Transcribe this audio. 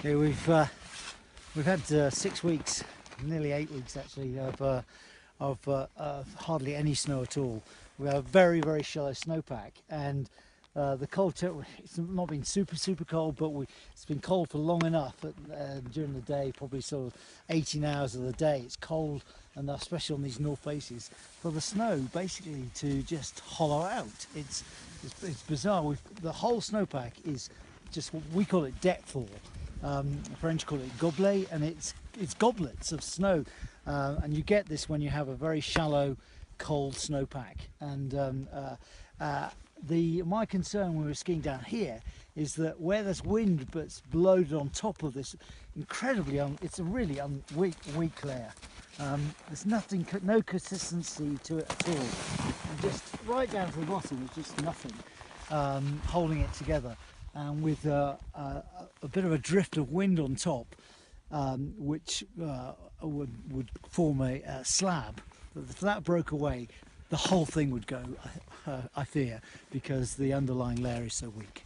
Yeah, we've had 6 weeks, nearly 8 weeks actually, of hardly any snow at all. We have a very, very shallow snowpack, and the cold, it's not been super cold, but it's been cold for long enough during the day, probably sort of 18 hours of the day. It's cold, and especially on these north faces, for the snow basically to just hollow out. It's bizarre. The whole snowpack is just what we call it depthfall. The French call it gobelet, and it's goblets of snow, and you get this when you have a very shallow, cold snowpack. And my concern when we were skiing down here is that where there's wind but's loaded on top of this incredibly, it's a really weak layer. There's nothing, no consistency to it at all. And just right down to the bottom, there's just nothing holding it together. And with a bit of a drift of wind on top, which would form a slab. If that broke away, the whole thing would go, I fear, because the underlying layer is so weak.